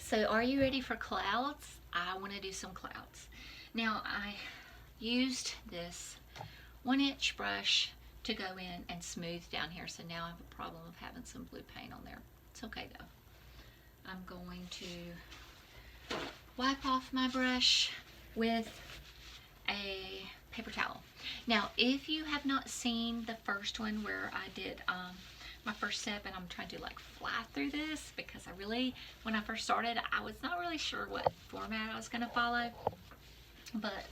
So are you ready for clouds? I want to do some clouds. Now I used this 1-inch brush to go in and smooth down here. So now I have a problem of having some blue paint on there. It's okay though. I'm going to wipe off my brush with a paper towel. Now, if you have not seen the first one where I did my first step, and I'm trying to like fly through this because I really, when I first started, I was not really sure what format I was going to follow. But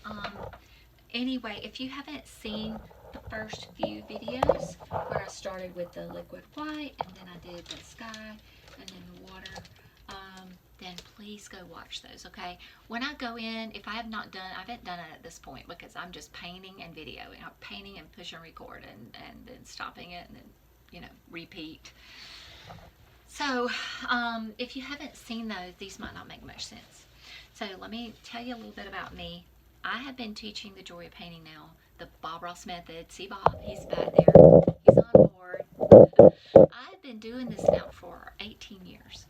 anyway, if you haven't seen the first few videos where I started with the liquid white and then I did the sky and then the water, then please go watch those, okay? When I go in, if I have not done, I haven't done it at this point because I'm just painting and videoing. I'm painting and pushing record and then stopping it and then, repeat. So if you haven't seen those, these might not make much sense. So let me tell you a little bit about me. I have been teaching the Joy of Painting now, the Bob Ross method. See Bob, he's back there. He's on board. I've been doing this now for 18 years.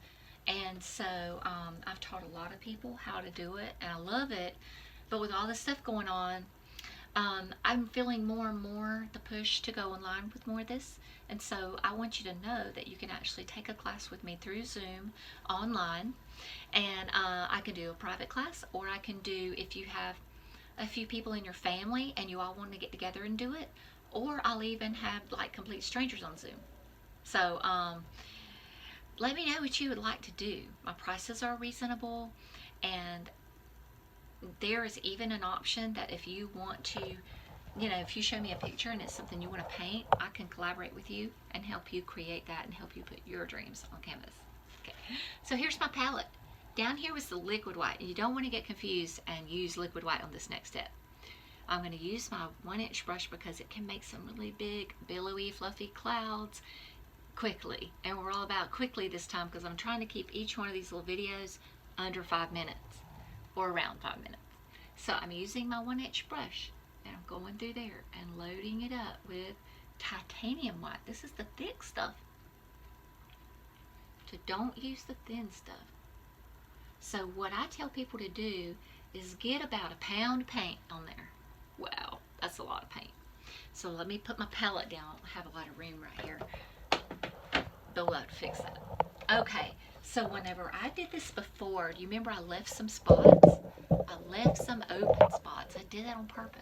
And so I've taught a lot of people how to do it, and I love it. But with all this stuff going on, I'm feeling more and more the push to go online with more of this. And so I want you to know that you can actually take a class with me through Zoom online. And I can do a private class, or I can do, if you have a few people in your family and you all want to get together and do it, or I'll even have like complete strangers on Zoom. So let me know what you would like to do. My prices are reasonable, and there is even an option that if you want to, if you show me a picture and it's something you want to paint, I can collaborate with you and help you create that and help you put your dreams on canvas. Okay, so here's my palette. Down here was the liquid white. You don't want to get confused and use liquid white on this next step. I'm going to use my 1-inch brush because it can make some really big, billowy, fluffy clouds quickly. And we're all about quickly this time because I'm trying to keep each one of these little videos under 5 minutes or around 5 minutes. So I'm using my 1-inch brush and I'm going through there and loading it up with titanium white. This is the thick stuff. So don't use the thin stuff. So what I tell people to do is get about 1 pound of paint on there. Wow, that's a lot of paint. So let me put my palette down. I have a lot of room right here. They'll have to fix that. Okay, so whenever I did this before, do you remember I left some spots? I left some open spots. I did that on purpose.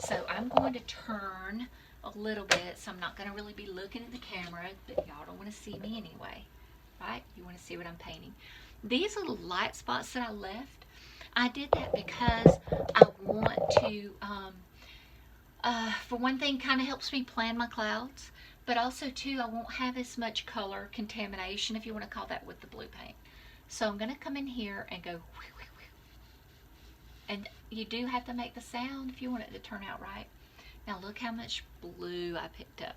So I'm going to turn a little bit, so I'm not going to really be looking at the camera, but y'all don't want to see me anyway, right? You want to see what I'm painting. These little light spots that I left, I did that because I want to, for one thing, kind of helps me plan my clouds, but also too, I won't have as much color contamination, if you want to call that, with the blue paint. So I'm going to come in here and go, and you do have to make the sound if you want it to turn out right. Now look how much blue I picked up.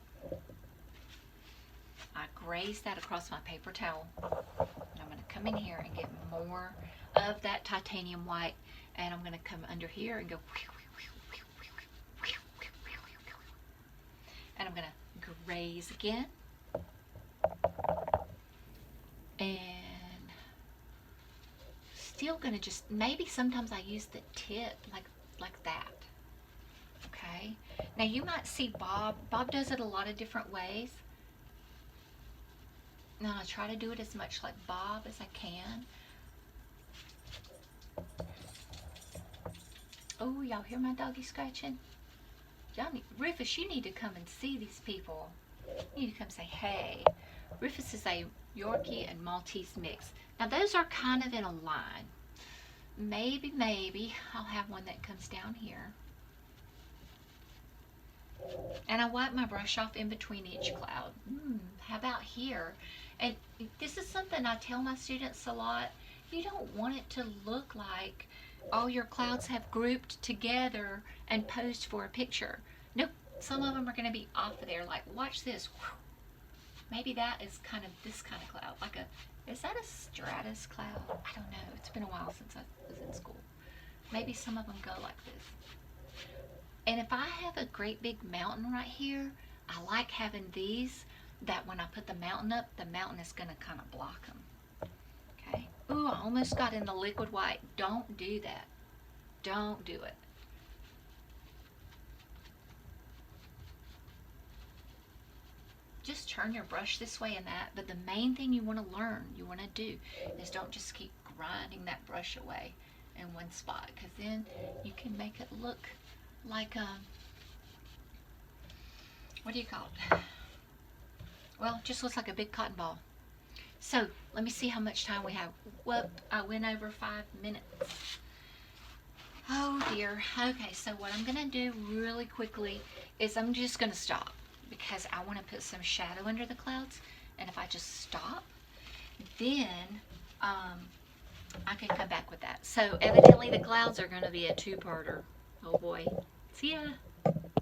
I grazed that across my paper towel. And I'm going to come in here and get more of that titanium white, and I'm going to come under here and go, and I'm going to graze again, and still going to just, maybe sometimes I use the tip like that. Okay, now you might see Bob does it a lot of different ways. Now I try to do it as much like Bob as I can. Oh, y'all hear my doggy scratching? Rufus, you need to come and see these people. You need to come say, hey. Rufus is a Yorkie and Maltese mix. Now those are kind of in a line. Maybe I'll have one that comes down here. And I wipe my brush off in between each cloud. How about here? And this is something I tell my students a lot. You don't want it to look like all your clouds have grouped together and posed for a picture. Nope, some of them are going to be off of there. Like, watch this. Maybe that is kind of this kind of cloud. Like is that a stratus cloud? I don't know. It's been a while since I was in school. Maybe some of them go like this. And if I have a great big mountain right here, I like having these that when I put the mountain up, the mountain is going to kind of block them. Okay. Ooh, I almost got in the liquid white. Don't do that. Don't do it. Just turn your brush this way and that, but the main thing you want to learn, you want to do, is don't just keep grinding that brush away in one spot, because then you can make it look like what do you call it? Well, it just looks like a big cotton ball. So let me see how much time we have. Well, I went over 5 minutes. Oh dear. Okay, so what I'm gonna do really quickly is I'm just gonna stop, because I want to put some shadow under the clouds, and if I just stop, then I can come back with that. So evidently the clouds are going to be a two-parter. Oh boy. See ya.